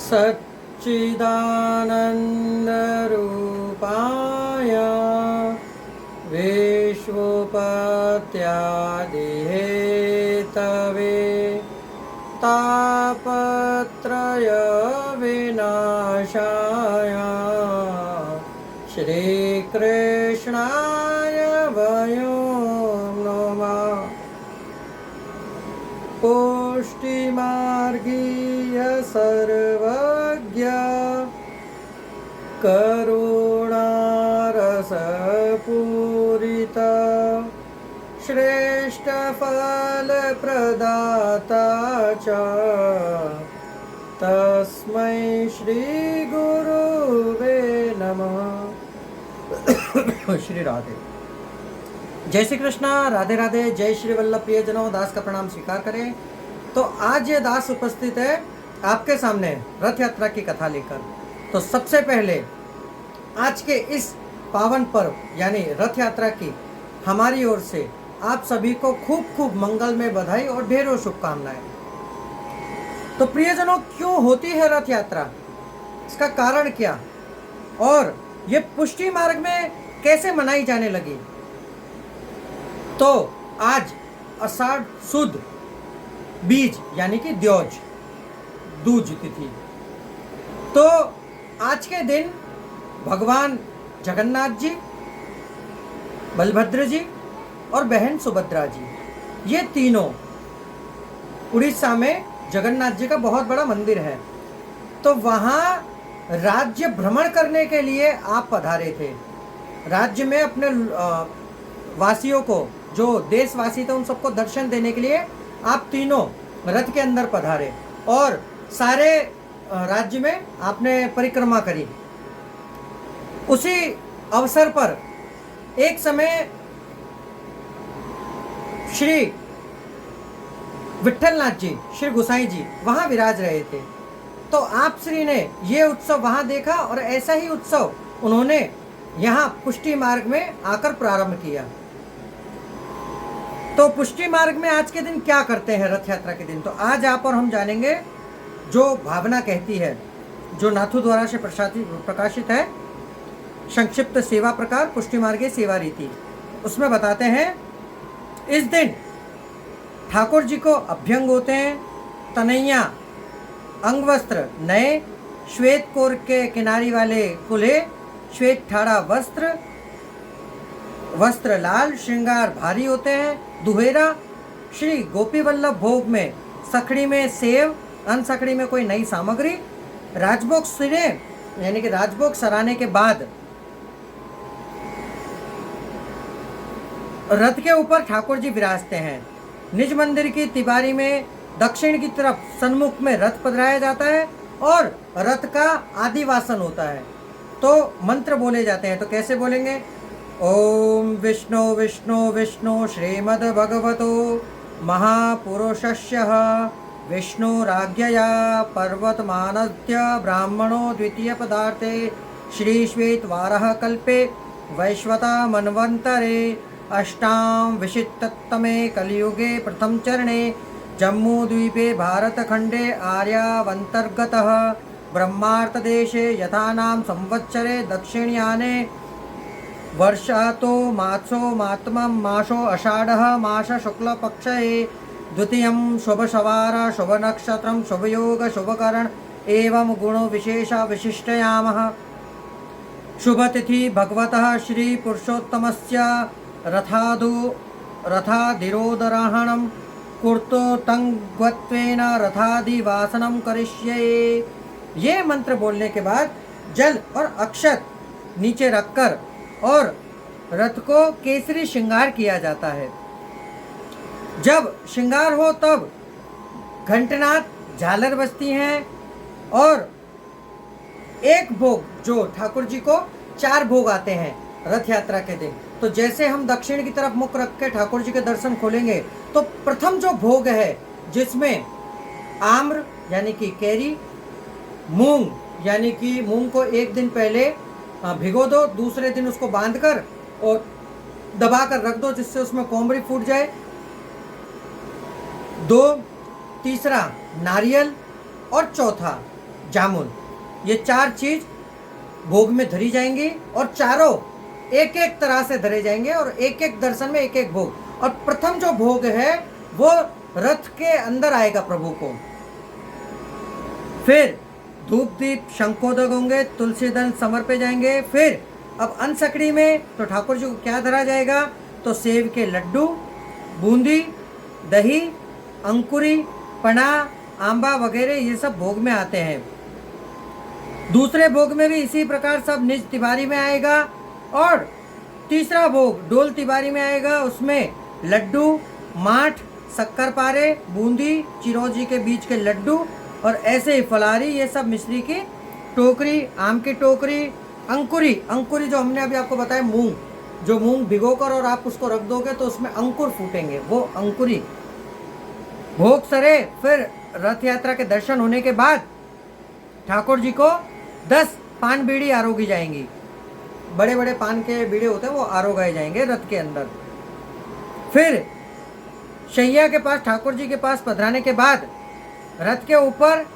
सच्चिदानन्दरूपाय विश्वोपत्यादिहेतवे तापत्रयविनाशाय श्रीकृष्णाय वयं नमः। पुष्टिमार्गीय सर्वज्ञ करुणारसपूरित श्रेष्ठफलप्रदाता च तस्मै श्रीगुरुवे नमः। श्री राधे। जय श्री कृष्णा, राधे राधे। जय श्री वल्लभ प्रियजनों, दास का प्रणाम स्वीकार करें। तो आज ये दास उपस्थित है आपके सामने रथ यात्रा की कथा लेकर। तो सबसे पहले आज के इस पावन पर्व यानी रथ यात्रा की हमारी ओर से आप सभी को खूब खूब मंगलमय बधाई और ढेरों शुभकामनाएं। तो प्रियजनों, क्यों होती है रथ यात्रा, इसका कारण क्या, और ये पुष्टि मार्ग में कैसे मनाई जाने लगी। तो आज आषाढ़ सुद बीज यानी कि द्योज दूज तिथि। तो आज के दिन भगवान जगन्नाथ जी, बलभद्र जी और बहन सुभद्रा जी, ये तीनों उड़ीसा में जगन्नाथ जी का बहुत बड़ा मंदिर है। तो वहाँ राज्य भ्रमण करने के लिए आप पधारे थे। राज्य में अपने वासियों को, जो देशवासी थे, उन सबको दर्शन देने के लिए आप तीनों रथ के अंदर पधारे और सारे राज्य में आपने परिक्रमा करी। उसी अवसर पर एक समय श्री विठलनाथ जी, श्री गोसाई जी वहां विराज रहे थे। तो आप श्री ने ये उत्सव वहां देखा और ऐसा ही उत्सव उन्होंने यहाँ पुष्टि मार्ग में आकर प्रारंभ किया। तो पुष्टि मार्ग में आज के दिन क्या करते हैं रथ यात्रा के दिन, तो आज आप और हम जानेंगे। जो भावना कहती है, जो नाथू द्वारा से प्रकाशित है, संक्षिप्त सेवा प्रकार पुष्टि मार्ग सेवा रीति, उसमें बताते हैं इस दिन ठाकुर जी को अभ्यंग होते हैं, तनैया अंगवस्त्र नए, श्वेत कोर के किनारी वाले कुल्हे, श्वेत ठाड़ा वस्त्र लाल, श्रृंगार भारी होते हैं, दुहेरा। श्री गोपी वल्लभ भोग में सखड़ी में सेव, अनसखड़ी में कोई नई सामग्री। राजभोग सिरे यानी कि राजभोग सराने के बाद रथ के ऊपर ठाकुर जी विराजते हैं। निज मंदिर की तिबारी में दक्षिण की तरफ सन्मुख में रथ पधराया जाता है और रथ का आदिवासन होता है। तो मंत्र बोले जाते हैं। तो कैसे बोलेंगे? ओम विष्णु विष्णु विष्णु श्रीमद् भगवतो महापुरुषस्य विष्णुराज्ञया पर्वतमानद्य ब्राह्मणो द्वितीय पदार्थे श्री श्वेतवारः कल्पे वैश्वता मन्वन्तरे अष्टाम विशिष्टतमे कलियुगे प्रथम चरणे जम्मूद्वीपे भारतखंडे आर्यावन्तर्गतः ब्रह्मार्तदेशे यथानाम संवत्सरे दक्षिणयाने वर्षातो मासो मातमं मासो आषाढ़ः मास शुक्लपक्षे द्वितीयं शुभसवार शुभनक्षत्रं शुभयोग शुभकरण एवं गुणो विशेष विशिष्टयामः। शुभतिथि भगवतः श्री पुरुषोत्तमस्य रथाधिरोदराहणं कुर्तोतंगत्वेन रथाधिवासनं करिष्ये। ये मंत्र बोलने के बाद जल और अक्षत नीचे रखकर और रथ को केसरी श्रृंगार किया जाता है। जब श्रृंगार हो तब घंटनाद, झालर बजती हैं और एक भोग, जो ठाकुर जी को 4 भोग आते हैं रथ यात्रा के दिन। तो जैसे हम दक्षिण की तरफ मुख रख के ठाकुर जी के दर्शन खोलेंगे तो प्रथम जो भोग है, जिसमें आम्र यानी कि कैरी, मूंग यानी कि मूंग को एक दिन पहले भिगो दो, दूसरे दिन उसको बांधकर और दबा कर रख दो जिससे उसमें कोमड़ी फूट जाए। 2, तीसरा नारियल और चौथा जामुन, ये 4 चीज भोग में धरी जाएंगी और चारों एक एक तरह से धरे जाएंगे और एक एक दर्शन में एक एक भोग। और प्रथम जो भोग है वो रथ के अंदर आएगा प्रभु को। फिर धूप दीप शंखोदक होंगे, तुलसी दल समर्पे जाएंगे। फिर अब अनसकड़ी में तो ठाकुर जी को क्या धरा जाएगा, तो सेव के लड्डू, बूंदी, दही, अंकुरी, पना, आंबा वगैरह ये सब भोग में आते हैं। दूसरे भोग में भी इसी प्रकार सब निज तिवारी में आएगा। और तीसरा भोग डोल तिवारी में आएगा, उसमें लड्डू, माठ, शक्कर पारे, बूंदी, चिरौंजी के बीज के लड्डू और ऐसे ही फलारी, ये सब मिश्री की टोकरी, आम की टोकरी, अंकुरी, अंकुरी जो हमने अभी आपको बताया मूंग, जो मूंग भिगोकर और आप उसको रख दोगे तो उसमें अंकुर फूटेंगे, वो अंकुरी भोग सरे। फिर रथ यात्रा के दर्शन होने के बाद ठाकुर जी को 10 पान बीड़ी आरोगी जाएंगी। बड़े बड़े पान के बीड़े होते हैं, वो आरोगाए जाएंगे रथ के अंदर। फिर शैया के पास, ठाकुर जी के पास पधराने के बाद रथ के ऊपर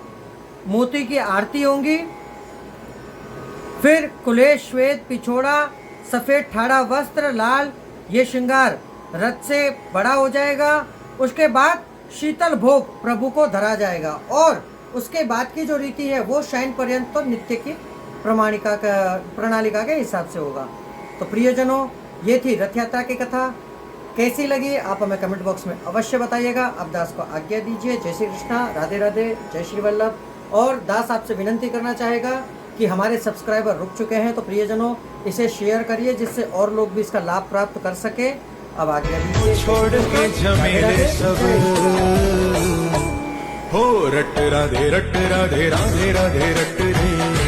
मोती की आरती होंगी। फिर कुलेश, श्वेत, पिछोड़ा, सफ़ेद ठाड़ा वस्त्र, लाल, ये श्रृंगार रथ से बड़ा हो जाएगा। उसके बाद शीतल भोग प्रभु को धरा जाएगा और उसके बाद की जो रीति है वो शयन पर्यंत तो नित्य की प्रणालिका के हिसाब से होगा। तो प्रियजनों, ये थी रथ यात्रा की कथा। कैसी लगी आप हमें कमेंट बॉक्स में अवश्य बताइएगा। अब दास को आज्ञा दीजिए। जय श्री कृष्णा, राधे राधे, जय श्री वल्लभ। और दास आपसे विनंती करना चाहेगा कि हमारे सब्सक्राइबर रुक चुके हैं, तो प्रियजनों इसे शेयर करिए जिससे और लोग भी इसका लाभ प्राप्त कर सके। अब आज्ञा दीजिए। छोड़ के झमेले सब हो रट राधे राधे राधे राधे रट रे।